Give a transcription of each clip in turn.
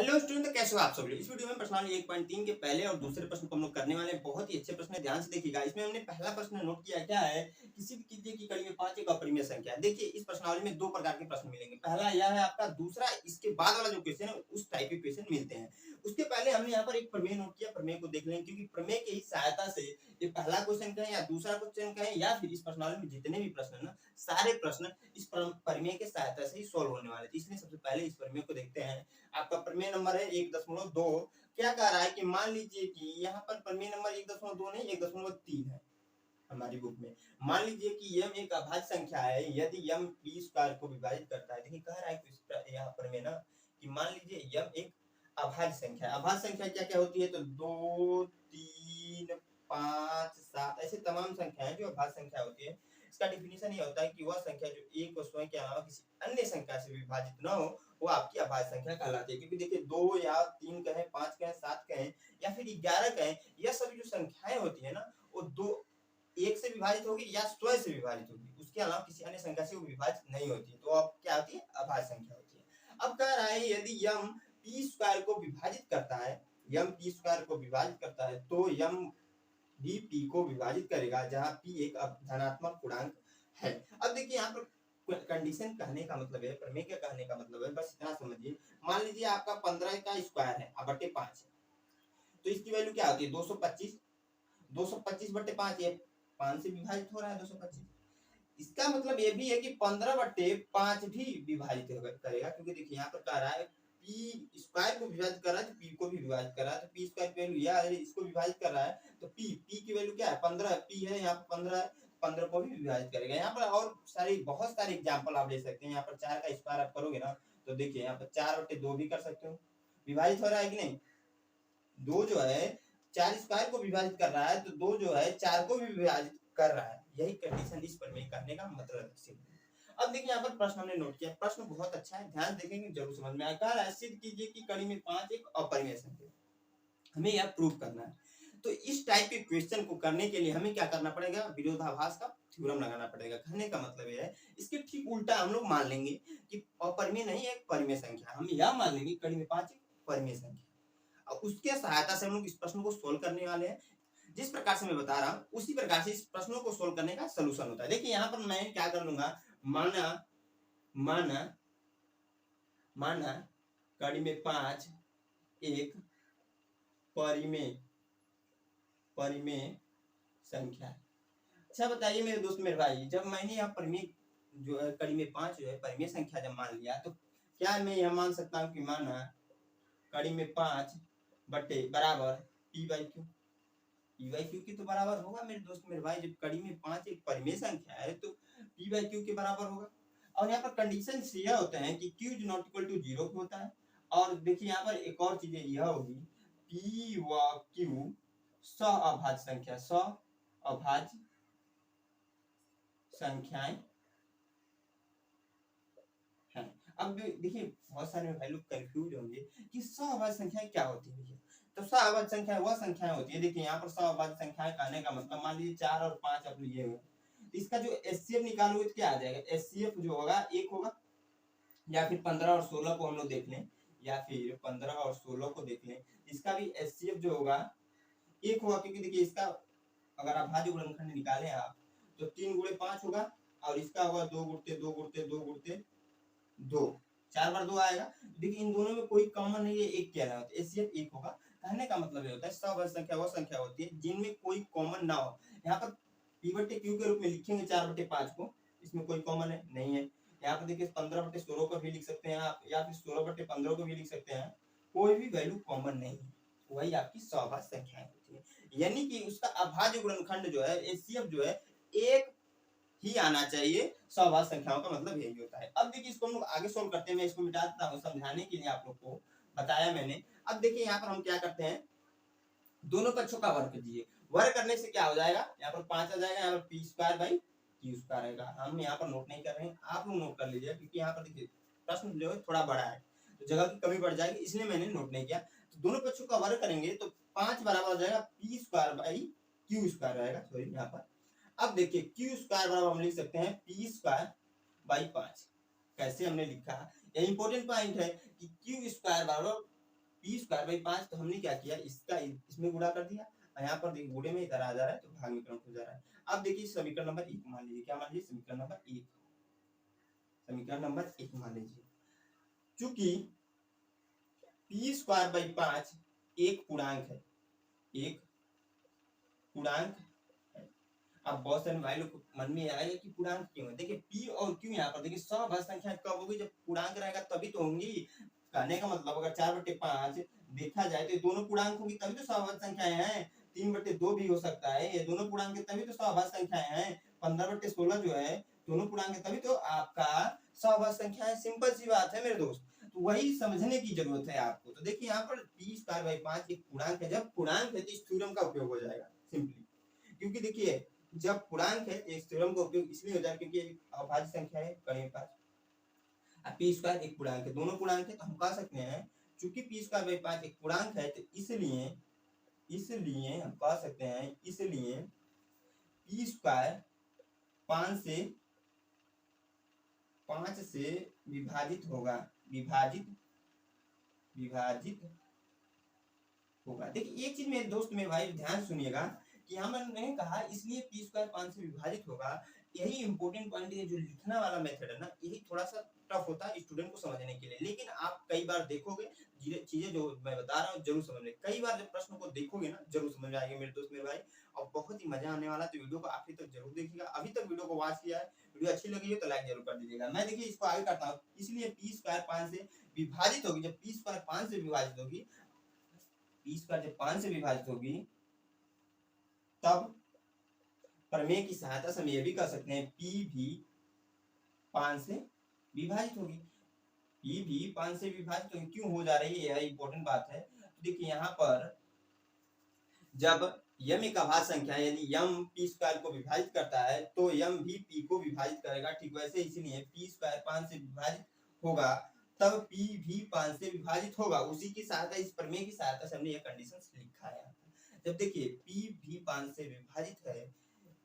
Hello student, तो कैसे हो आप सब लोग। इस वीडियो में प्रश्नावली 1.3 के पहले और दूसरे प्रश्न को हम लोग करने वाले हैं। बहुत ही अच्छे प्रश्न है, ध्यान से देखिएगा। इसमें हमने पहला प्रश्न नोट किया क्या है, किसी भी कीजिए की कड़ी में 5 एक अपरिमेय संख्या है। देखिए इस प्रश्नावली में दो प्रकार के प्रश्न मिलेंगे, पहला यह है आपका, दूसरा इसके बाद वाला जो क्वेश्चन है उस टाइप के क्वेश्चन मिलते हैं। उसके पहले हमने यहाँ पर एक प्रमेय नोट किया, प्रमेय को देख लें, क्योंकि प्रमेय की ही सहायता से ये पहला क्वेश्चन कहें या दूसरा क्वेश्चन कहें या फिर इस प्रश्नावली में जितने भी प्रश्न है ना, सारे प्रश्न इस प्रमेय के सहायता से ही सोल्व होने वाले थे। इसलिए सबसे पहले इस प्रमेय को देखते हैं। आपका प्रमेय नंबर है 1.2। क्या कह रहा है कि मान लीजिए कि यहाँ पर प्रमेय नंबर 1.2 नहीं 1.3 है हमारी बुक में। मान लीजिए कि यम एक अभाज्य संख्या है, यदि यम p स्क्वायर को विभाजित करता है। देखिए कह रहा है यहाँ पर में ना कि मान लीजिए यम एक अभाज्य संख्या है। अभाज्य संख्या क्या क्या होती है, तो 2 3 5 7 ऐसे तमाम संख्याएं जो अभाज्य संख्या होती है। इसका डिफिनीशन ये होता है कि वह संख्या जो एक और स्वयं के अलावा किसी अन्य संख्या से विभाजित न हो, वो आपकी अभाज्य संख्या कहलाती है। क्योंकि देखिए 2 या 3 कहें, 5 कहें, 7 कहें या फिर 11 कहें, यह सभी जो संख्याएं होती है ना, वो दो एक से विभाजित होगी या स्वयं से विभाजित होगी, उसके अलावा किसी अन्य संख्या से वो विभाजित नहीं होती, तो अब क्या होती है, अभाज्य संख्या होती है। अब कह रहा है यदि यम p स्क्वायर को विभाजित करता है, यम p स्क्वायर को विभाजित करता है, तो यम भी p को विभाजित करेगा, जहां p एक धनात्मक पूर्णांक है। अब देखिए यहाँ पर कंडीशन कहने का मतलब है, प्रमेय के कहने का मतलब है, बस इतना समझिए। मान लीजिए आपका 15 का स्क्वायर है बटे 5, तो इसकी वैल्यू क्या होती है, 225। 225 बटे 5, ये 5 से विभाजित हो रहा है 225। इसका मतलब ये भी है कि 15 बटे 5 भी विभाजित करेगा, क्योंकि देखिए यहाँ पर कह रहा है पी स्क्वायर को विभाजित कर रहा है तो पी को भी विभाजित कर रहा है, तो पी स्क्वायर की वैल्यू यह है, इसको विभाजित कर रहा है तो पी की वैल्यू क्या है, 15। पी है यहाँ पर 15 है, 15 को भी विभाजित करेगा। यहाँ पर और बहुत सारे एग्जाम्पल आप ले सकते हैं। यहाँ पर 4 का स्क्वायर आप करोगे ना, तो देखिए यहाँ पर 4 बटे 2 भी कर सकते हो, विभाजित हो रहा है कि नहीं। 2 जो है 4 स्क्वायर को विभाजित कर रहा है, तो 2 जो है 4 को भी विभाजित कर रहा है। यही कंडीशन इस प्रमेय करने का मतलब है। अब देखिए यहाँ पर प्रश्न हमने नोट किया, प्रश्न बहुत अच्छा है, ध्यान देखेंगे जरूर समझ में आएगा। सिद्ध कीजिए कि कड़ी में 5 एक अपरिमेय संख्या है, हमें यह प्रूव करना है। तो इस टाइप के क्वेश्चन को करने के लिए हमें क्या करना पड़ेगा, विरोधाभास का थ्योरम लगाना पड़ेगा। कहने का मतलब यह है, इसके ठीक उल्टा हम लोग मान लेंगे कि अपरिमेय नहीं एक परिमेय संख्या। हम यह मान लेंगे कड़ी में 5 एक परिमेय संख्या, और उसके सहायता से हम लोग इस प्रश्न को सोल्व करने वाले हैं। जिस प्रकार से मैं बता रहा हूं उसी प्रकार से इस प्रश्नों को सोल्व करने का सलूशन होता है। देखिए यहाँ पर मैं क्या कर लूंगा, माना माना माना कड़ी में 5 एक परिमेय संख्या है। अच्छा बताइए मेरे दोस्त मेरे भाई, जब मैंने यहाँ परिमेय जो है कड़ी में 5 जो है परिमेय संख्या जब मान लिया, तो क्या मैं यह मान सकता हूँ कि माना कड़ी में 5 बटे बराबर P by Q. P by Q की तो बराबर होगा मेरे दोस्त मेरे भाई, जब कड़ी में 5 एक परिमेय संख्या है तो पी बाई क्यू के बराबर होगा। और यहाँ पर कंडीशन यह होते हैं कि Q is not equal to 0 होता है। और देखिए यहाँ पर एक और चीज यह होगी, पी व क्यू सअभाज्य संख्या, सअभाज्य संख्याएं हैं। अब देखिए बहुत सारे भाई लोग कंफ्यूज होंगे कि सअभाज्य संख्याएं क्या होती है। तो सअभाज्य संख्या वह संख्याएं होती है, देखिए यहाँ पर सअभाज्य संख्याएं कहने का मतलब, मान लीजिए 4 और 5 आप लिए हुए, तो इसका जो एचसीएफ निकालोगे तो क्या आ जाएगा, एचसीएफ जो होगा 1 होगा। या फिर 15 और 16 को हम लोग देख लें, या फिर 15 और 16 को देख लें, इसका भी एचसीएफ जो होगा 1 होगा। क्योंकि देखिए इसका अगर आप अभाज्य गुणनखंड निकालें आप, तो 3 गुणे 5 होगा, और इसका होगा 2 गुणते 2 गुणते 2 गुणते 2, 4 बार 2 आएगा। देखिए इन दोनों में कोई कॉमन नहीं है, एक क्या है, एचसीएफ 1 होगा। कहने का मतलब ये होता है सअभाज्य संख्या वह संख्या होती है जिनमें कोई कॉमन ना हो। यहाँ पर पी बटे क्यू के रूप में लिखेंगे 4 बटे 5 को, इसमें कोई कॉमन है नहीं है। यहाँ पर देखिए 15 बटे 16 को भी लिख सकते हैं आप, या फिर 16 बटे 15 को भी लिख सकते हैं, कोई भी वैल्यू कॉमन नहीं है, वही आपकी सअभाज्य संख्या होती है। यानी कि उसका अभाज्य गुणनखंड जो है एचसीएफ जो है 1 ही आना चाहिए। सअभाज्य संख्याओं का मतलब यही होता है। अब देखिए इसको हम लोग आगे सोल्व करते हैं, मैं इसको मिटा देता हूँ समझाने के लिए, आप लोग को बताया मैंने। अब देखिए यहाँ पर हम क्या करते हैं, दोनों पक्षों का वर्ग कीजिए। वर्ग करने से क्या हो जाएगा, यहाँ पर 5 आ जाएगा, यहाँ पर P square by Q square आएगा। हम यहाँ पर नोट नहीं कर रहे हैं, आप लोग नोट कर लीजिए, क्योंकि यहाँ पर देखिए प्रश्न जो है थोड़ा बड़ा है, तो जगह की कमी पड़ जाएगी, इसलिए मैंने नोट नहीं किया। तो दोनों पक्षों का वर्ग करेंगे तो 5 बराबर हो जाएगा P square by Q square आएगा, सॉरी यहाँ पर। अब देखिए क्यू स्क्वायर बराबर हम लिख सकते हैं पी स्क्वायर बाई 5। कैसे हमने लिखा, यह इंपॉर्टेंट पॉइंट है कि क्यू स्क्वायर बराबर पी स्क्वायर बाई 5, तो हमने क्या किया, इसका इसमें गुणा कर दिया, और यहाँ पर देखिए गुणे में इधर आ जा रहा है तो भाग में कन्वर्ट हो जा रहा है। अब देखिए समीकरण नंबर 1 मान लीजिए, क्या मान लीजिए, समीकरण नंबर 1, समीकरण नंबर 1 मान लीजिए, चूंकि पी स्क्वायर बाई 5 एक पूर्णांक है, एक पूर्णांक है। अब बहुत सारे भाई लोग को मन में आएगा कि पूर्णांक क्यों है। देखिए पी और क्यू यहाँ पर देखिए सम संख्या कब होगी, जब पूर्णांक रहेगा तभी तो होंगी। कहने का मतलब अगर 4/5 देखा जाए तो ये दोनों पूर्णांक होंगी तभी तो सम संख्याएं हैं। 3/2 भी हो सकता है, ये दोनों पूर्णांक है तभी तो सम संख्याएं हैं। 15/16 जो है दोनों पूर्णांक है तभी तो आपका सम संख्या है। सिंपल सी बात है मेरे दोस्त, तो वही समझने की जरूरत है आपको। तो देखिए यहाँ पर पी स्क्वायर बाई 5 एक पूर्णांक है, जब पूर्णांक है तो इस थ्योरम का उपयोग हो जाएगा सिंपली, क्योंकि देखिए जब पूर्णांक है इस थ्योरम का उपयोग इसलिए हो जाएगा क्योंकि अभाज्य संख्या है कहीं पर, पी स्क्वायर एक पूर्णांक है, दोनों पूर्णांक है, तो हम कह सकते हैं चूंकि पी स्क्वायर बाई 5 एक पूर्णांक है तो इसलिए हम कह सकते हैं, इसलिए पी स्क्वायर 5 से विभाजित होगा, विभाजित होगा। देखिए एक चीज मेरे दोस्त मेरे भाई ध्यान सुनिएगा कि हमने कहा इसलिए पी स्क्वायर 5 से विभाजित होगा, यही इंपॉर्टेंट पॉइंट है। जो लिखना वाला मेथड है ना, यही थोड़ा सा टफ होता है स्टूडेंट को समझने के लिए, लेकिन आप कई बार देखोगे चीजें जो मैं बता रहा हूँ जरूर समझ में, कई बार जब प्रश्न को देखोगे ना जरूर समझ में आएंगे मेरे दोस्त मेरे भाई, और बहुत ही मजा आने वाला। तो वीडियो को आखिर तक जरूर देखिएगा। अभी तक वीडियो को वॉच किया है, वीडियो अच्छी लगी है तो लाइक जरूर कर दीजिएगा। मैं देखिए इसको आगे करता हूँ, इसलिए पी स्क्वायर 5 से विभाजित होगी, जब पी स्क्वायर 5 से विभाजित होगी, पी स्क्वायर जब 5 से विभाजित होगी तब प्रमेय की सहायता से हम ये भी कह सकते हैं पी भी 5 से विभाजित होगी, पी भी 5 से विभाजित होगी। क्यों हो जा रही है, यह इंपॉर्टेंट बात है। तो देखिए यहाँ पर जब यम एक अभाज्य संख्या है, यानी यम पी स्क्वायर को विभाजित करता है तो यम भी पी को विभाजित करेगा, ठीक वैसे इसलिए पी स्क्वायर 5 से विभाजित होगा तब पी भी 5 से विभाजित होगा। उसी की सहायता, इस प्रमेय की सहायता से हमने यह कंडीशन लिखा है। जब देखिए पी भी 5 से विभाजित है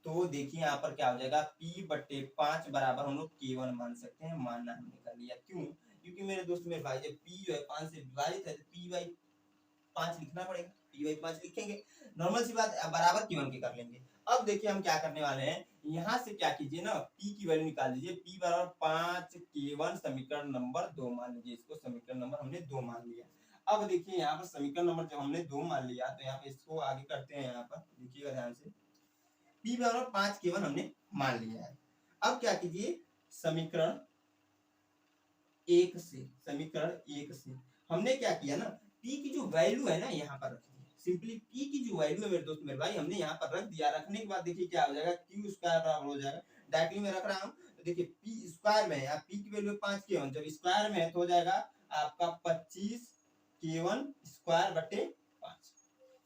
तो देखिए यहाँ पर क्या हो जाएगा, p/5 बराबर हम लोग k1 मान सकते हैं, मानना हमने कर लिया। क्यों, क्योंकि मेरे दोस्त मेरे भाई जब p जो है 5 से विभाजित है तो p/5 लिखना पड़ेगा, p/5 लिखेंगे, नॉर्मल सी बात है, बराबर k1 के कर लेंगे। अब देखिए हम क्या करने वाले हैं, यहाँ से क्या कीजिए ना, p की वैल्यू निकाल लीजिए, p बराबर 5 k1 समीकरण नंबर 2 मान लीजिए, इसको समीकरण नंबर हमने 2 मान लिया। अब देखिए यहाँ पर समीकरण नंबर जब हमने 2 मान लिया तो यहाँ पे इसको आगे करते हैं, यहाँ पर देखिएगा ध्यान से, p बराबर 5 k1 हमने मान लिया है। अब क्या कीजिए, समीकरण 1 से हमने क्या किया ना, p की जो वैल्यू है ना यहाँ पर रख दिया, सिंपली p की जो वैल्यू है मेरे दोस्त मेरे भाई हमने यहाँ पर रख दिया। रखने के बाद देखिए क्या हो जाएगा, q स्क्वायर बराबर हो जाएगा, डायरेक्टली मैं रख रहा हूँ तो देखिए p स्क्वायर में है, p की वैल्यू 5 k1, जब स्क्वायर में है तो हो जाएगा आपका 25 k1 स्क्वायर बटे 5,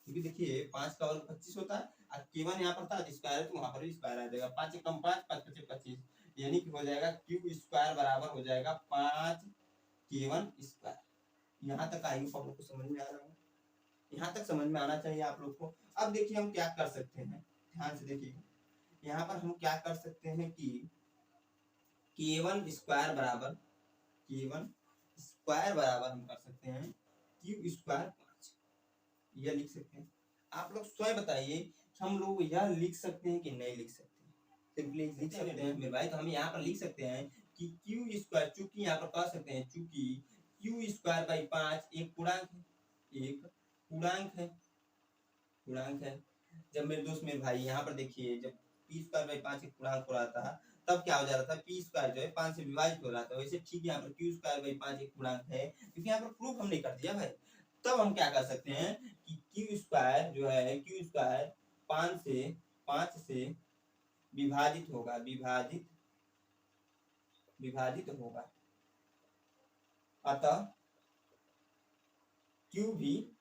क्योंकि देखिए 5 का वर्ग 25 होता है, और k1 यहाँ पर था स्क्वायर है तो वहां पर भी स्क्वायर आ जाएगा, 5 से कम 5, 5 5 25, यानी कि हो जाएगा q स्क्वायर बराबर हो जाएगा 5 k1 स्क्वायर। यहाँ तक आएंगे आप लोग को समझ में आ रहा है, यहाँ तक समझ में आना चाहिए आप लोग को। अब देखिए हम क्या कर सकते हैं, ध्यान से देखिए, यहाँ पर हम क्या कर सकते हैं कि k1 स्क्वायर बराबर हम कर सकते हैं q स्क्वायर 5, यह लिख सकते हैं। आप लोग स्वयं बताइए हम लोग यह लिख सकते हैं कि नहीं लिख सकते, सिंपली लिख सकते हैं मेरे भाई। तो हम यहाँ पर लिख सकते हैं कि q स्क्वायर, चूंकि यहाँ पर कह सकते हैं चूंकि q स्क्वायर बाई 5 एक पूर्णांक है। जब मेरे दोस्त मेरे भाई यहाँ पर देखिए, जब p स्क्वायर बाई 5 एक पूर्णांक हो रहा था तब क्या हो जा रहा था, p स्क्वायर जो है 5 से विभाजित हो रहा था। वैसे ठीक यहाँ पर q स्क्वायर बाई 5 एक पूर्णांक है, क्योंकि यहाँ पर प्रूफ हमने कर दिया भाई। तब हम क्या कर सकते हैं कि q स्क्वायर जो है, q स्क्वायर 5 से विभाजित होगा, विभाजित होगा, अतः q भी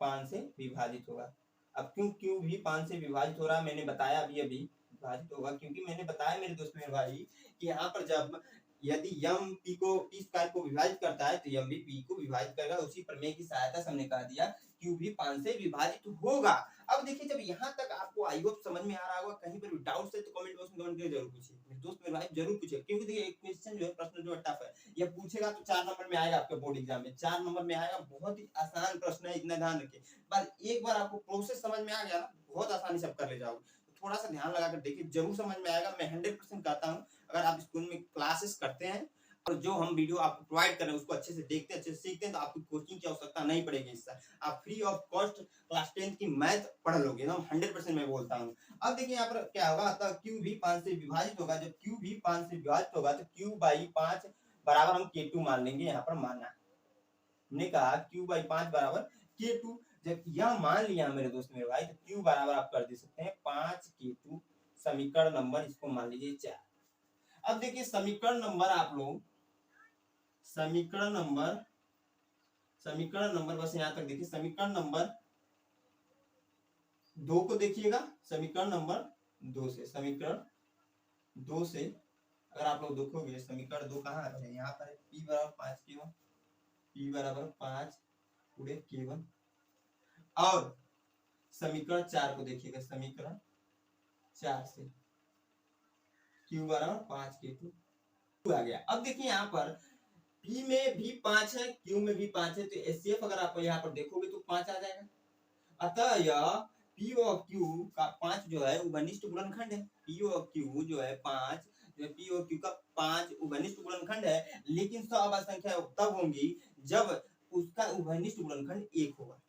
5 से विभाजित होगा। अब क्यों q भी 5 से विभाजित हो रहा है, मैंने बताया अभी विभाजित होगा, क्योंकि मैंने बताया मेरे दोस्त मेरे भाई कि यहाँ पर जब यदि यम पी को पी स्क्वायर को विभाजित करता है तो यम भी पी को विभाजित करेगा। उसी प्रमेय की सहायता से हमने कह दिया क्यू भी 5 से विभाजित होगा। अब देखिए जब यहाँ तक आपको आई होप समझ में आ रहा होगा, कहीं पर भी डाउट है तो कमेंट बॉक्स में कमेंट करके जरूर पूछिए मेरे दोस्त मेरे भाई, जरूर पूछिए, क्योंकि देखिए एक क्वेश्चन जो है, प्रश्न जो है टफ है, ये पूछेगा तो 4 नंबर में आएगा आपके बोर्ड एग्जाम में, 4 नंबर में आएगा। बहुत ही आसान प्रश्न है, इतना ध्यान रखिए। बस एक बार आपको प्रोसेस समझ में आ गया ना, बहुत आसानी से आप कर ले जाओगे। थोड़ा सा ध्यान लगाकर देखिए, जरूर समझ में आएगा। मैं 100% कहता हूँ, अगर आप स्कूल में क्लासेस करते हैं और जो हम वीडियो आपको प्रोवाइड कर रहे हैं उसको अच्छे से देखते हैं, अच्छे से सीखते हैं, तो आपको कोचिंग की आवश्यकता नहीं पड़ेगी। इससे आप फ्री ऑफ कॉस्ट क्लास 10 की मैथ पढ़ लोगे एकदम 100% मैं बोलता हूँ। अब देखिए यहाँ पर क्या होगा, अतः क्यू भी 5 से विभाजित होगा। जब क्यू भी 5 से विभाजित होगा तो क्यू बाई 5 बराबर हम K2 मान लेंगे। यहाँ पर माना हमने कहा क्यू बाई 5 बराबर K2। जब यह मान लिया मेरे दोस्त मेरे भाई, तो क्यू बराबर आप कर दे सकते हैं 5K2। समीकरण नंबर इसको मान लीजिए 4। अब देखिए समीकरण नंबर आप लोग, समीकरण नंबर बस यहाँ तक देखिए। समीकरण नंबर 2 को देखिएगा, समीकरण नंबर 2 से, समीकरण 2 से अगर आप लोग देखोगे समीकरण 2 कहाँ है, यहाँ पर p बराबर 5K1, p बराबर 5 पूरे K1। और समीकरण 4 को देखिएगा, समीकरण 4 से q बराबर 5K2 आ गया। अब देखिए यहाँ पर p में भी 5 है, q में भी 5 है, तो HCF अगर आप यहाँ पर देखोगे तो 5 आ जाएगा। अतः यह P और Q का 5 जो है उभयनिष्ठ गुणनखंड है। P और Q जो है 5, जो P और Q का 5 उभयनिष्ठ गुणनखंड है। लेकिन सअभाज्य संख्या तब होंगी जब उसका उभयनिष्ठ गुणनखंड 1 होगा।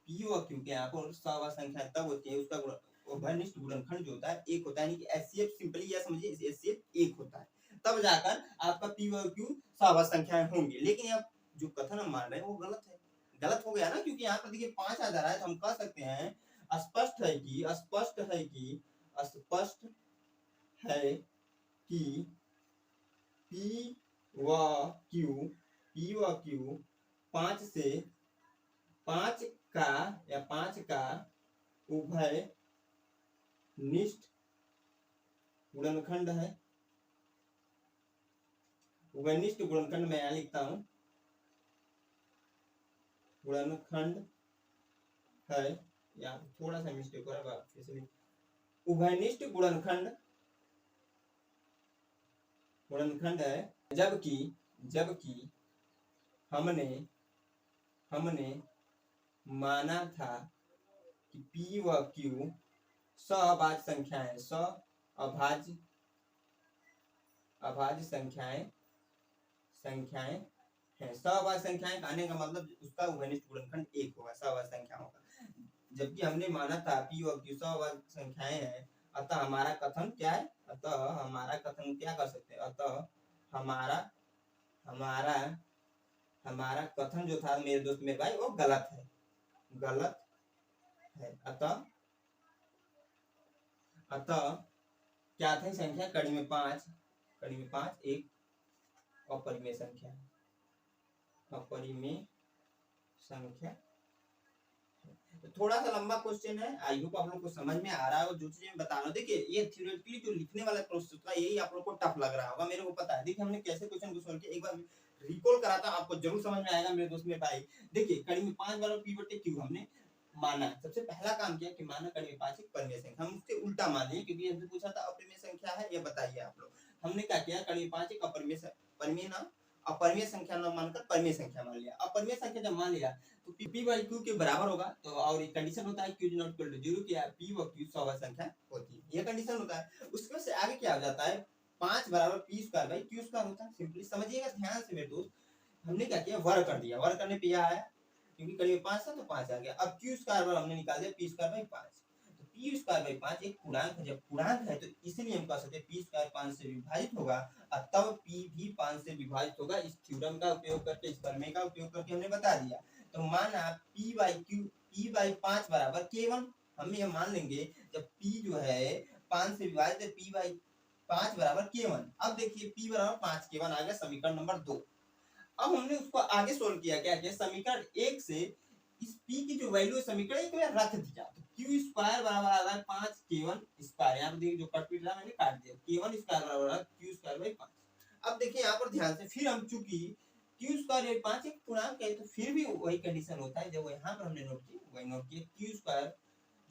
P और Q के यहाँ पर सअभाज्य संख्या तब होती है, उसका उभयनिष्ठ गुणनखंड जो होता है 1 होता है, यानी कि HCF सिंपली यह समझिए HCF 1 होता है, तब जाकर आपका P और Q सअभाज्य संख्याएं होंगी। लेकिन यह जो कथन हम मान रहे हैं वो गलत है, गलत हो गया ना, क्योंकि यहाँ पर देखिए 5 आ जा रहा है, तो हम कह सकते हैं स्पष्ट है कि P व Q 5 से 5 का या 5 का उभय निष्ठ गुणनखंड है। उभयनिष्ठ गुणनखंड मैं यहाँ लिखता हूं, गुणनखंड है, या थोड़ा सा मिस्टेक हो रहा है, इसलिए उभयनिष्ठ गुणनखंड है। जबकि हमने माना था कि P व Q सअभाज्य संख्याएं, सअभाज्य संख्याएं है। सअभाज्य संख्याएं कहने का मतलब उसका उभयनिष्ठ गुणनखंड 1 होगा सअभाज्य संख्याओं का। जबकि हमने माना था P और Q सअभाज्य संख्याएं हैं, अतः हमारा कथन क्या है, क्या कर सकते हैं, अतः हमारा कथन जो था मेरे दोस्त मेरे भाई वो गलत है। अतः क्या था संख्या, कड़ी में 5 एक अपरिमेय संख्या। तो थोड़ा सा लंबा क्वेश्चन है, आई होप आप लोग को समझ में आ रहा है। और जो चीजें बता रहा हूँ, देखिए ये थ्योरेटिकली जो लिखने वाला प्रोसेस था यही आप लोग को टफ लग रहा होगा, मेरे को पता है। देखिए हमने कैसे क्वेश्चन को सॉल्व किया, एक बार रिकॉल कराता हूं, आपको जरूर समझ में आएगा मेरे दोस्त मेरे भाई। देखिए कड़ी में 5 बराबर P बटे Q हमने माना। सबसे पहला काम किया कि माना कड़ी में 5 एक परिमेय संख्या, हम उससे उल्टा मान लिए, क्योंकि हमसे पूछा था अपरिमेय संख्या है, ये बताइए आप लोग। हमने क्या किया, कड़ी में 5 एक अपरिमेय संख्या न मानकर परिमेय संख्या मान लिया। अपरिमेय संख्या जब मान लिया तो P बाई Q के बराबर होगा। तो और एक कंडीशन होता है Q is not equal to 0 कि P व Q सअभाज्य संख्या होती है, ये कंडीशन होता है। उसके से आगे क्या हो जाता है, 5 बराबर P square by Q square होता है। सिंपली समझिएगा ध्यान से मेरे दोस्त, हमने क्या किया, वर्ग कर दिया, वर्ग करने पे यह आया, क्योंकि करीब 5 था तो 5 आ गया। अब Q स्क्वायर बार हमने निकाल दिया P स्क्वायर बाई 5, तो P स्क्वायर बाई 5 एक पूर्णांक है। जब पूर्णांक है तो इसलिए हम कह सकते हैं P स्क्वायर 5 से विभाजित होगा, और तब P भी 5 से विभाजित होगा। इस थ्योरम का उपयोग करके, इस प्रमेय का उपयोग करके हमने बता दिया। तो माना P बाई 5 बराबर K1, हम ये मान लेंगे जब P जो है 5 से विभाजित है, P बाई 5 बराबर K1। अब देखिए P बराबर 5 K1 आ गया, समीकरण नंबर 2। अब हमने उसको आगे सोल्व किया, क्या किया, समीकरण 1 से इस P की जो वैल्यू है समीकरण 1 में रख दिया, तो Q स्क्वायर बराबर आ रहा है 5 K1 स्क्वायर। यहाँ पे देखिए जो कट पीट रहा है मैंने काट दिया, K1 स्क्वायर बराबर है Q स्क्वायर बाई 5। अब देखिए यहाँ पर ध्यान से, फिर हम चूंकि क्यू स्क्वायर 5 एक पूर्णांक है तो फिर भी वही कंडीशन होता है जो यहाँ पर हमने नोट की, वही नोट किया, क्यू स्क्वायर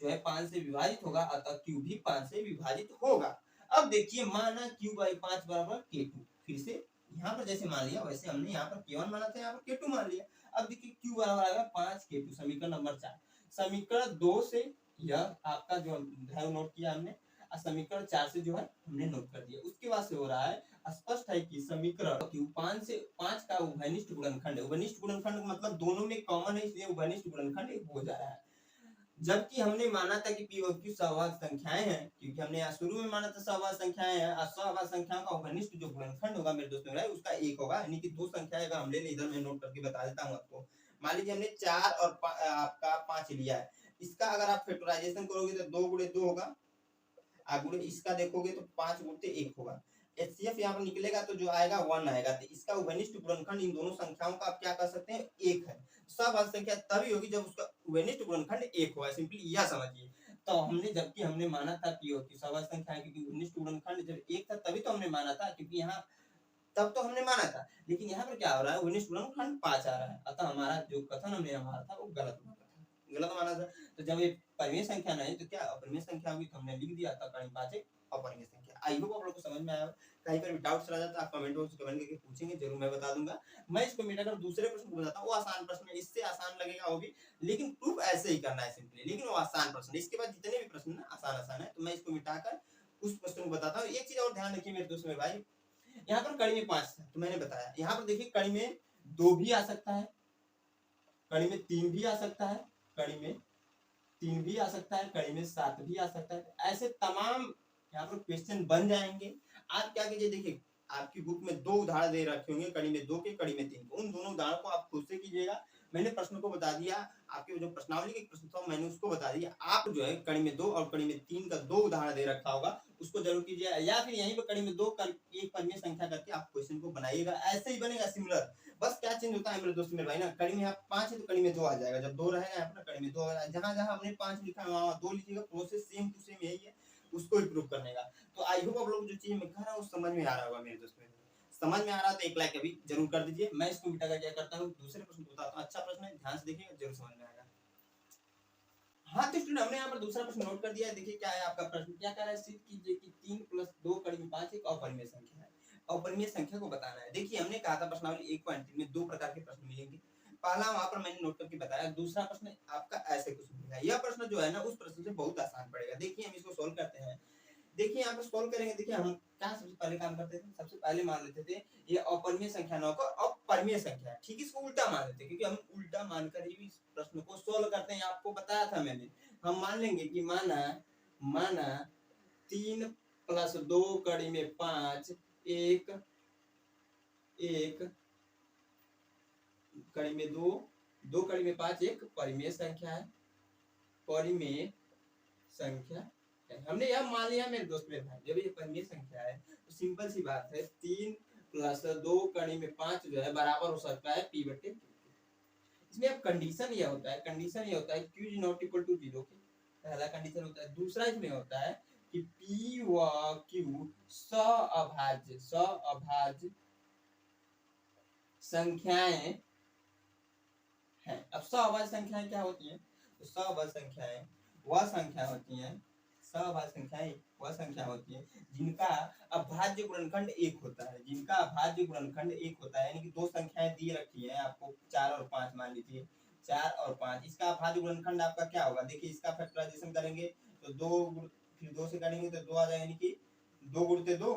जो है 5 से विभाजित होगा, अतः क्यू भी 5 से विभाजित होगा। अब देखिए माना क्यू बाई 5 बराबर k2, फिर से यहाँ पर जैसे मान लिया वैसे हमने यहाँ पर k1 माना था, यहाँ पर k2 मान लिया। अब देखिए क्यू बराबर आएगा 5 k2, समीकरण नंबर 4। समीकरण 2 से यह आपका जो है नोट किया हमने, समीकरण 4 से जो है हमने नोट कर दिया। उसके बाद से हो रहा है, स्पष्ट है कि समीकरण क्यू 5 से 5 का उभयनिष्ठ गुणनखंड है। उभयनिष्ठ गुणनखंड मतलब दोनों में कॉमन है, इसलिए उभयनिष्ठ गुणनखंड हो जा रहा है। जबकि हमने माना था कि पी और क्यू सहवाग संख्याएं हैं, क्योंकि हमने यहाँ शुरू में माना था सहवाग संख्याएं हैं, और सहवाग संख्याओं का उभयनिष्ठ जो गुणनखंड होगा मेरे दोस्तों उसका 1 होगा, यानी कि दो संख्याएं अगर हम ले लें, इधर मैं नोट करके बता देता हूँ आपको। मान लीजिए हमने 4 और आपका 5 लिया है, इसका अगर आप फैक्टराइजेशन करोगे तो 2 गुणे 2 होगा, आप गुणे इसका देखोगे तो 5 गुणे 1 होगा। एचसीएफ यहाँ पर निकलेगा तो जो आएगा 1 आएगा, तो इसका उभयनिष्ठ गुणनखंड इन दोनों संख्याओं का आप क्या कर सकते हैं, 1 है। सहवाग संख्या तभी होगी जब उसका उभयनिष्ठ गुणनखंड 1 होगा, सिंपली यह समझिए। तो हमने जबकि हमने माना था कि सहवाग संख्या क्योंकि उभयनिष्ठ गुणनखंड जब 1 था तभी तो हमने माना था, क्योंकि यहाँ तब तो हमने माना था, लेकिन यहाँ पर क्या हो रहा है, उभयनिष्ठ गुणनखंड 5 आ रहा है, अतः हमारा जो कथन हमने हमारा था वो गलत माना था, गलत माना था। तो जब ये परिमेय संख्या नहीं तो क्या अपरिमेय संख्या होगी, तो हमने लिख दिया था कड़ी 5 एक अपरिमेय संख्या। आई होप आप लोग को समझ में आया। कहीं पर भी डाउट चला जाता है आप कमेंट बॉक्स में कमेंट करके पूछेंगे, जरूर मैं बता दूंगा। मैं इसको मिटाकर दूसरे प्रश्न को बताता हूँ, वो आसान प्रश्न है, इससे आसान लगेगा वो भी, लेकिन प्रूफ ऐसे ही करना है सिंपली, लेकिन वो आसान प्रश्न है। इसके बाद जितने भी प्रश्न ना आसान है, तो मैं इसको मिटाकर उस प्रश्न को बताता हूँ। एक चीज और ध्यान रखिए मेरे दोस्त मेरे भाई, यहाँ पर कड़ी में 5 था तो मैंने बताया, यहाँ पर देखिए कड़ी में 2 भी आ सकता है, कड़ी में 3 भी आ सकता है, कड़ी में 3 भी आ सकता है, कड़ी में 7 भी आ सकता है। ऐसे तमाम यहाँ पर क्वेश्चन बन जाएंगे। आप क्या कीजिए, देखिए आपकी बुक में 2 उदाहरण दे रखे होंगे, कड़ी में 2 के, कड़ी में 3 के, उन दोनों उदाहरण को आप खुद से कीजिएगा। मैंने प्रश्न को बता दिया, आपके जो प्रश्नावली के प्रश्न था मैंने उसको बता दिया, आप जो है कड़ी में 2 और कड़ी में 3 का 2 उदाहरण दे रखा होगा, उसको जरूर कीजिए, या फिर यहीं पर कड़ी में 2 कर एक परिमेय संख्या करके आप क्वेश्चन को बनाइएगा, ऐसे ही बनेगा सिमिलर। बस क्या चेंज होता है मेरे दोस्त मेरे भाई ना, कड़ी में यहाँ 5 है तो कड़ी में 2 आ जाएगा, जब 2 रहेगा यहाँ पर कड़ी में 2 आ जाएगा, जहां जहां हमने 5 लिखा है वहां 2 लिखिएगा, प्रोसेस सेम टू सेम यही है, उसको इंप्रूव करने का। तो आई होप आप लोग जो चीज मैं कह रहा हूँ समझ में आ रहा होगा मेरे दोस्त मेरे। समझ में आ रहा है तो एक लाइक अभी जरूर कर दीजिए। मैं इसको मिटाकर क्या करता हूँ, दूसरे प्रश्न को बताता हूँ, अच्छा प्रश्न है, ध्यान से देखिएगा, जरूर समझ में आएगा। हाँ तो स्टूडेंट हमने यहाँ पर दूसरा प्रश्न नोट कर दिया है। देखिए क्या है आपका प्रश्न, क्या कह रहा है, सिद्ध कीजिए कि 3 + 2 कड़ी में 5 एक अपरिमेय संख्या है। अपरिमेय संख्या को बताना है। देखिए हमने कहा था प्रश्नावली 1.3 में 2 प्रकार के प्रश्न मिलेंगे, पहला वहां पर मैंने नोट करके बताया, दूसरा प्रश्न आपका ऐसे कुछ मिलेगा। यह प्रश्न जो है ना उस प्रश्न से बहुत आसान पड़ेगा। देखिए हम इसको सोल्व करते हैं, देखिए यहाँ पे सोल्व करेंगे। देखिए हम क्या सबसे पहले काम करते थे, सबसे पहले मान लेते थे ये अपरिमेय संख्या न होकर अपरिमेय संख्या है, ठीक है, इसको उल्टा मान लेते हैं, क्योंकि हम उल्टा मानकर ही इस प्रश्न को सोल्व करते हैं, आपको बताया था मैंने। हम मान लेंगे कि माना माना 3 + 2 कड़ी में 5 एक एक कड़ी में 2 2 कड़ी में 5 एक परिमेय संख्या है, परिमेय संख्या है। हमने यह मान लिया मेरे दोस्त मेरे भाई, जब ये परिमेय संख्या है तो सिंपल सी बात है, 3 + 2 कड़ी में 5 जो है बराबर हो सकता है p/q। इसमें अब कंडीशन यह होता है, q is not equal to 0 के, पहला कंडीशन होता है। दूसरा इसमें होता है कि p व q सअभाज्य संख्याएं हैं। अब सअभाज्य संख्याएं क्या होती हैं, तो सअभाज्य संख्याएं वह संख्या होती हैं, सअभाज्य संख्याएं वह संख्या होती है जिनका अभाज्य गुणनखंड 1 होता है, जिनका अभाज्य गुणनखंड 1 होता है, यानी कि दो संख्याएं दी रखी है आपको 4 और 5, मान लीजिए 4 और 5, इसका अभाज्य गुणनखंड आपका क्या होगा, देखिए इसका फैक्टराइजेशन करेंगे तो 2 फिर 2 से करेंगे तो 2 आ जाएगा, यानी कि 2 गुणते 2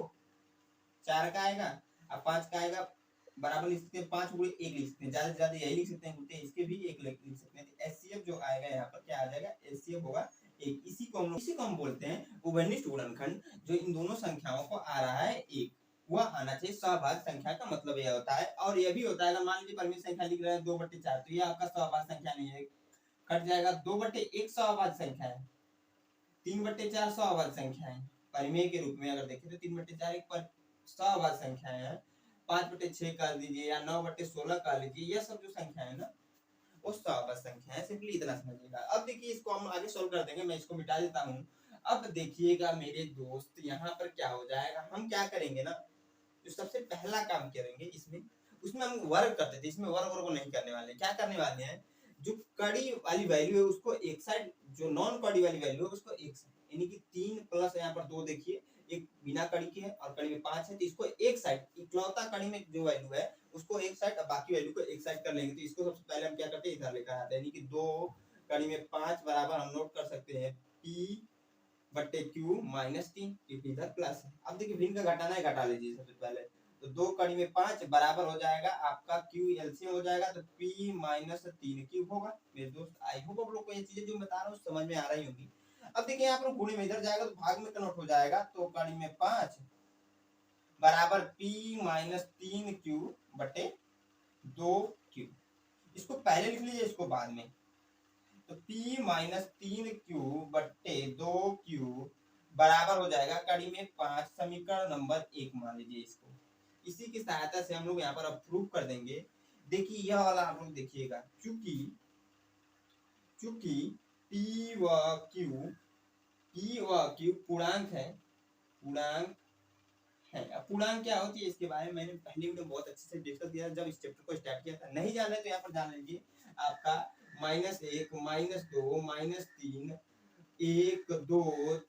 4 का आएगा, अब 5 का आएगा, बराबर लिख सकते हैं 5 गुणे 1 लिख सकते हैं, ज्यादा से ज्यादा यही लिख सकते हैं, गुणते इसके भी 1 लिख सकते हैं। एचसीएफ जो आएगा यहाँ पर क्या आ जाएगा, एचसीएफ होगा 1। इसी को हम बोलते हैं उभयनिष्ठ गुणनखंड, जो इन दोनों संख्याओं को आ रहा है 1, वह आना चाहिए सहभाज्य संख्या का मतलब यह होता है। और यह भी होता है, मान लीजिए परिमेय संख्या लिख रहे हैं 2/4, तो ये आपका सहभाज्य संख्या नहीं है, कट जाएगा, 2/1 सहभाज्य संख्या है, 3/4 सहभाज्य संख्या है। परिमेय के रूप में अगर देखें तो 3/4 एक पर सहभाज्य संख्या है, 5/6 कर दीजिए या 9/16 कर लीजिए, यह सब जो संख्या है ना वो सहभाज्य संख्या है, सिंपली इतना समझिएगा। अब देखिए इसको हम आगे सोल्व कर देंगे, मैं इसको मिटा देता हूँ। अब देखिएगा मेरे दोस्त यहाँ पर क्या हो जाएगा, हम क्या करेंगे ना, जो सबसे पहला काम करेंगे इसमें, उसमें हम वर्ग करते थे, इसमें वर्ग को नहीं करने वाले। क्या करने वाले हैं, जो कड़ी वाली वैल्यू है उसको एक साइड, जो नॉन कड़ी वाली वैल्यू है उसको एक साइड, यानी कि 3 प्लस यहाँ पर 2 देखिए, एक बिना कड़ी की है और कड़ी में 5 है, तो इसको एक साइड, इकलौता कड़ी में जो वैल्यू है उसको एक साइड और बाकी वैल्यू को एक साइड कर लेंगे। तो इसको सबसे पहले हम क्या करते हैं, इधर लेकर आते हैं, यानी कि 2 कड़ी में 5 बराबर हम नोट कर सकते हैं p बट्टे क्यू माइनस 3, क्योंकि इधर प्लस है। अब देखिए भिन्न का घटाना है, घटा लीजिए सबसे पहले। तो 2 कड़ी में 5 बराबर हो जाएगा आपका क्यू एलसीएम हो जाएगा, तो p माइनस 3 क्यूब होगा। मेरे दोस्त आई होप आप लोग को ये चीजें जो बता रहा हूँ समझ में आ रही होंगी। अब देखिए यहाँ पर गुणे में इधर जाएगा तो भाग में कन्वर्ट हो जाएगा, तो कड़ी में 5 बराबर p माइनस 3 क्यूब बटे 2 क्यूब। इसको पहले लिख लीजिए, इसको बाद में। तो p माइनस 3 क्यूब बट्टे 2 क्यूब बराबर हो जाएगा कड़ी में 5, समीकरण नंबर 1 मान लीजिए इसको। इसी की सहायता से हम लोग यहाँ पर अब प्रूव कर देंगे। देखिए यह वाला आप लोग देखिएगा, चूंकि p व q पूर्णांक है, पूर्णांक है। अब पूर्णांक क्या होती है इसके बारे में मैंने पहले वीडियो बहुत अच्छे से डिस्कस किया जब इस चैप्टर को स्टार्ट किया था। नहीं जाना है तो यहाँ पर जान लीजिए, आपका -1 -2 -3 1 2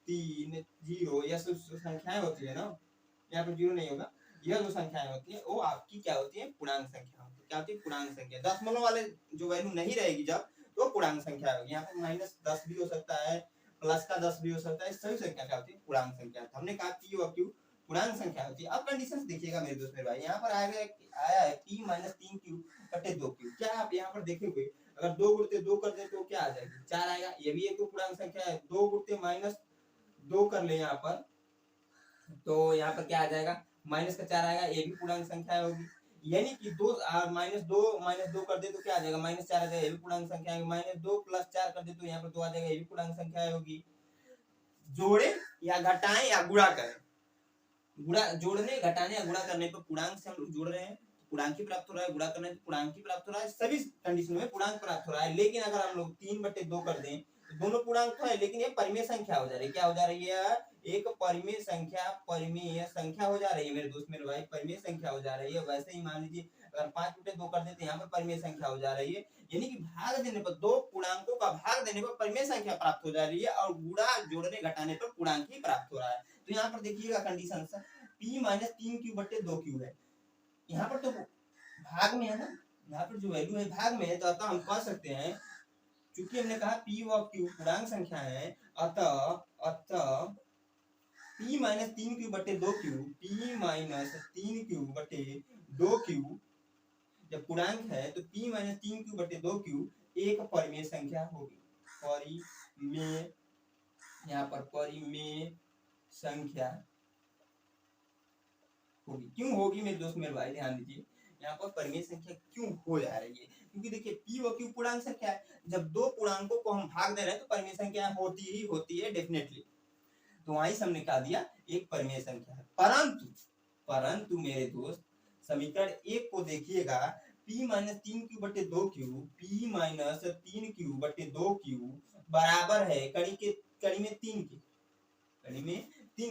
3 0 यह सब संख्याएं होती है ना, यहाँ पर जीरो नहीं होगा। यह जो संख्याएं होती है वो आपकी क्या होती है, पूर्णांक संख्या होती है। क्या होती है, पूर्णांक संख्या। दशमलव वाले जो वैल्यू नहीं रहेगी जब, तो पूर्णांक संख्या होगी। यहाँ पर -10 भी हो सकता है, प्लस का 10 भी हो सकता है, सभी संख्या क्या होती है, पूर्णांक संख्या। हमने कहा p और q पूर्णांक संख्या होती है। अब कंडीशंस देखिएगा मेरे दोस्त मेरे भाई, यहाँ पर आया है p माइनस 3 क्यूब बटे 2 क्यूब। क्या आप यहाँ पर देखेंगे, अगर 2 गुणते 2 कर दे तो क्या आ जाएगी, 4 आएगा। ये भी एक पूर्णांक संख्या है। 2 गुणते -2 कर ले यहाँ पर, तो यहाँ पर क्या आ जाएगा, माइनस का 4 आएगा, ये भी पूर्णांक संख्या होगी। यानी कि -2 कर दे तो क्या आ जाएगा, -4 आ जाएगा, ये भी पूर्णांक संख्या है। -2 + 4 कर दे तो यहाँ पर 2 आ जाएगा, ये भी पूर्णांक संख्या होगी। जोड़े या घटाएं या गुणा करें, जोड़ने घटाने या गुणा करने पर पूर्णांक से हम लोग जोड़ रहे हैं, पूर्णांक ही प्राप्त हो रहा है, गुणा करने पर पूर्णांक ही प्राप्त हो रहा है, सभी कंडीशन में पूर्णांक प्राप्त हो रहा है। लेकिन अगर हम लोग 3/2 कर दें तो दोनों पूर्णांक तो है, लेकिन ये परिमेय संख्या हो जा रही है। क्या हो जा रही है, एक परिमेय संख्या हो जा रही है मेरे दोस्त मेरे भाई, परिमेय संख्या हो जा रही है। वैसे ही मान लीजिए अगर 5/2 कर देते हैं, यहाँ पर परिमेय संख्या हो जा रही है। यानी कि भाग देने पर, दो पूर्णांकों का भाग देने पर परिमेय संख्या प्राप्त हो जा रही है, और गुणा जोड़ने घटाने पर पूर्णांक ही प्राप्त हो रहा है। तो यहाँ पर देखिएगा कंडीशन p माइनस 3 क्यूब बटे 2 क्यूब है, यहाँ पर तो भाग में है ना, यहाँ पर जो वैल्यू है भाग में है, तो अतः हम कह सकते हैं, चूंकि हमने कहा p व q पूर्णांक संख्या है, अतः p माइनस 3 क्यूब बटे 2 क्यूब, p माइनस 3 क्यूब बटे 2 क्यूब जब पूर्णांक है तो p माइनस 3 क्यूब बटे 2 क्यूब एक परिमेय संख्या होगी। परिमेय, यहाँ पर परिमेय संख्या होगी। क्यों होगी मेरे दोस्त मेरे भाई, ध्यान दीजिए, यहाँ पर परिमेय संख्या क्यों हो जा रही है, क्योंकि देखिए p व q पूर्णांक संख्या है। जब दो पूर्णांकों को हम भाग दे रहे हैं तो परिमेय संख्या होती है डेफिनेटली। तो वहीं से हमने कहा दिया एक परिमेय संख्या है। परंतु मेरे दोस्त समीकरण 1 को देखिएगा, p माइनस 3 क्यूब बटे 2 क्यूब, p माइनस 3 क्यूब बटे 2 क्यूब बराबर है कड़ी में 3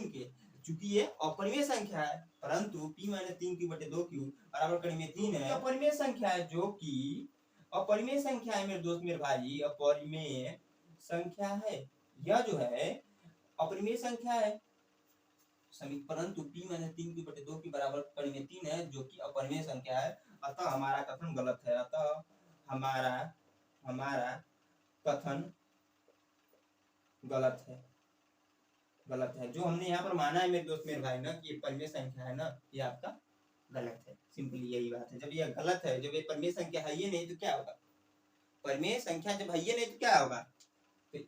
के। चूंकि ये अपरिमेय संख्या है, परंतु p माइनस 3 क्यूब बटे 2 क्यूब बराबर कड़ी में 3 है, अपरिमेय संख्या है, जो कि अपरिमेय संख्या है मेरे दोस्त मेरे भाई, अपरिमेय संख्या है। यह जो है अपरिमेय संख्या है, परंतु p माइनस 3 क्यूब बटे 2 के बराबर कड़ी में 3 है, जो कि अपरिमेय संख्या है। अतः हमारा कथन गलत है, अतः हमारा कथन गलत है। जो हमने यहाँ पर माना है मेरे दोस्त मेरे भाई ना कि ये परिमेय संख्या है ना, ये आपका गलत है। सिंपली यही बात है। जब ये गलत है, जब ये परिमेय संख्या है ये नहीं तो क्या होगा, परिमेय संख्या जब है ये नहीं तो क्या होगा। तो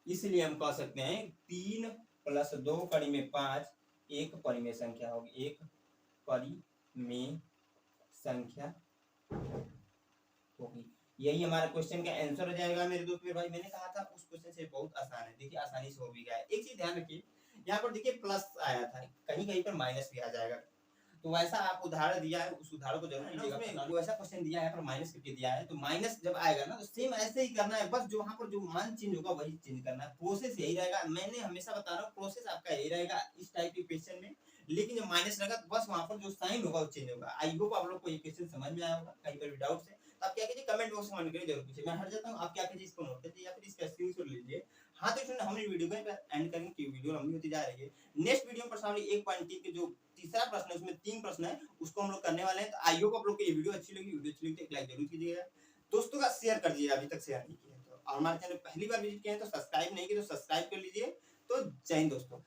इसलिए हम कह सकते हैं 3 + 2 कड़ी में 5 एक परिमेय संख्या होगी, एक परिमेय संख्या होगी। यही हमारा क्वेश्चन का आंसर हो जाएगा मेरे दोस्त मेरे भाई। मैंने कहा था उस क्वेश्चन से बहुत आसान है, देखिए आसानी से हो भी गया है। एक चीज ध्यान रखिए, यहाँ पर देखिए प्लस आया था, कहीं पर माइनस भी आ जाएगा। तो वैसा आप उदाहरण दिया है, उस उदाहरण को जरूर लीजिएगा। वैसा क्वेश्चन दिया है यहाँ पर माइनस करके दिया है, तो माइनस जब आएगा ना तो सेम ऐसे ही करना है, बस जो वहाँ पर जो मान चेंज होगा वही चेंज करना है। प्रोसेस यही रहेगा, मैंने हमेशा बता रहा हूँ प्रोसेस आपका यही रहेगा इस टाइप के क्वेश्चन में। लेकिन जब माइनस रहेगा तो बस वहां पर जो साइन होगा वो चेंज होगा। आई होप आप लोग को ये क्वेश्चन समझ में आया होगा। कहीं पर भी डाउट है तो आप क्या कीजिए, कमेंट बॉक्स में कमेंट करिए, जरूर पूछिए। मैं हट जाता हूँ, आप क्या कीजिए, इसको नोट कीजिए या फिर इसका स्क्रीनशॉट लीजिए। हाँ तो इसमें हम वीडियो को एंड करेंगे कि वीडियो लंबी होती जा रही है। नेक्स्ट वीडियो में प्रश्नावली 1.3 के जो तीसरा प्रश्न है उसमें 3 प्रश्न है, उसको हम लोग करने वाले हैं। तो आई होप आप लोग को ये वीडियो अच्छी लगी। वीडियो अच्छी लगी तो एक लाइक जरूर कीजिएगा, दोस्तों का शेयर कर दीजिए अभी तक शेयर नहीं किया तो, और हमारे चैनल पहली बार विजिट किए हैं तो सब्सक्राइब नहीं किए तो सब्सक्राइब कर लीजिए। तो जय हिंद दोस्तों।